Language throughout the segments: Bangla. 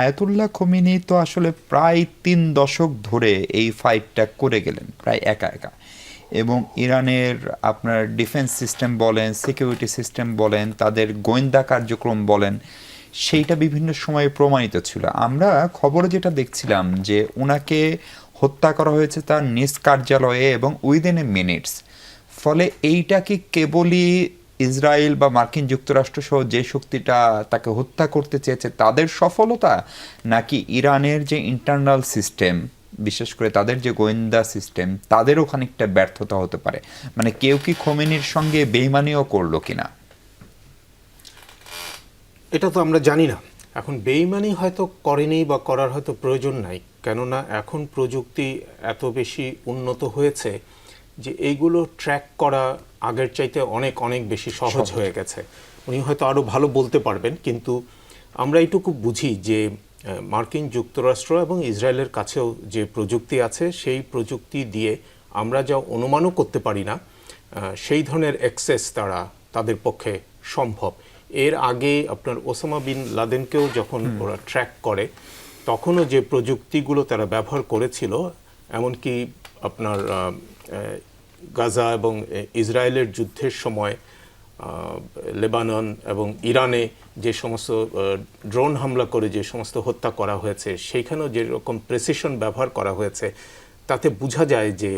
আয়াতুল্লাহ খোমেনি তো আসলে প্রায় 3 দশক ধরে এই ফাইটটা করে গেলেন প্রায় একা একা। এবং ইরানের আপনার ডিফেন্স সিস্টেম বলেন, সিকিউরিটি সিস্টেম বলেন, তাদের গোয়েন্দা কার্যক্রম বলেন, সেইটা বিভিন্ন সময়ে প্রমাণিত ছিল। আমরা খবরে যেটা দেখছিলাম যে ওনাকে হত্যা করা হয়েছে তার নিজ কার্যালয়ে এবং উইদিন এ মিনিটস। ফলে এইটা কি কেবলই ইসরায়েল বা মার্কিন যুক্তরাষ্ট্র সহ যে শক্তিটা তাকে হত্যা করতে চেয়েছে তাদের সফলতা, নাকি ইরানের যে ইন্টারনাল সিস্টেম, বিশেষ করে তাদের যে গোয়েন্দা সিস্টেম, তাদেরও খানিকটা ব্যর্থতা হতে পারে? মানে কেউ কি খোমেনির সঙ্গে বেইমানিও করলো কিনা? এটা তো আমরা জানি না। এখন বেইমানি হয়তো করেনি বা করার হয়তো প্রয়োজন নাই, কেননা এখন প্রযুক্তি এত বেশি উন্নত হয়েছে যে এইগুলো ট্র্যাক করা আগের চাইতে অনেক অনেক বেশি সহজ হয়ে গেছে। উনি হয়তো আরও ভালো বলতে পারবেন, কিন্তু আমরা এইটুকু বুঝি যে মার্কিন যুক্তরাষ্ট্র এবং ইসরায়েলের কাছেও যে প্রযুক্তি আছে সেই প্রযুক্তি দিয়ে আমরা যা অনুমানও করতে পারি না সেই ধরনের অ্যাক্সেস তাদের পক্ষে সম্ভব। এর আগে আপনার ওসামা বিন লাদেনকেও যখন ওরা ট্র্যাক করে তখনও যে প্রযুক্তিগুলো তারা ব্যবহার করেছিল, এমনকি আপনার গাজা এবং ইসরায়েলের যুদ্ধের সময় লেবানন এবং ইরানে যে সমস্ত ড্রোন হামলা করে যে সমস্ত হত্যা করা হয়েছে, সেইখানেও যেরকম প্রেসিশন ব্যবহার করা হয়েছে, তাতে বোঝা যায় যে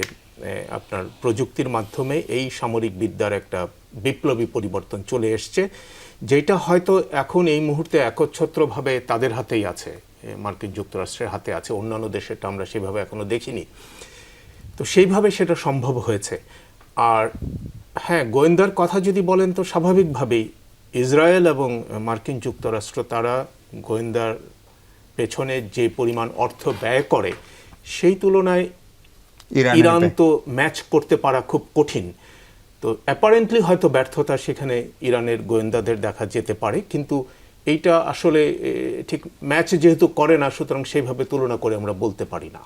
আপনার প্রযুক্তির মাধ্যমে এই সামরিক বিদ্যার একটা বিপ্লবী পরিবর্তন চলে এসছে, যেটা হয়তো এখন এই মুহূর্তে একচ্ছত্রভাবে তাদের হাতেই আছে, মার্কিন যুক্তরাষ্ট্রের হাতে আছে। অন্যান্য দেশেরটা আমরা সেভাবে এখনো দেখিনি। তো সেইভাবে সেটা সম্ভব হয়েছে। আর হ্যাঁ, গোয়েন্দার কথা যদি বলেন তো স্বাভাবিকভাবেই ইসরায়েল এবং মার্কিন যুক্তরাষ্ট্র তারা গোয়েন্দার পেছনে যে পরিমাণ অর্থ ব্যয় করে সেই তুলনায় ইরান তো ম্যাচ করতে পারা খুব কঠিন। তো অ্যাপারেন্টলি হয়তো ব্যর্থতা সেখানে ইরানের গোয়েন্দাদের দেখা যেতে পারে, কিন্তু এইটা আসলে ঠিক ম্যাচ যেহেতু করে না, সুতরাং সেইভাবে তুলনা করে আমরা বলতে পারি না।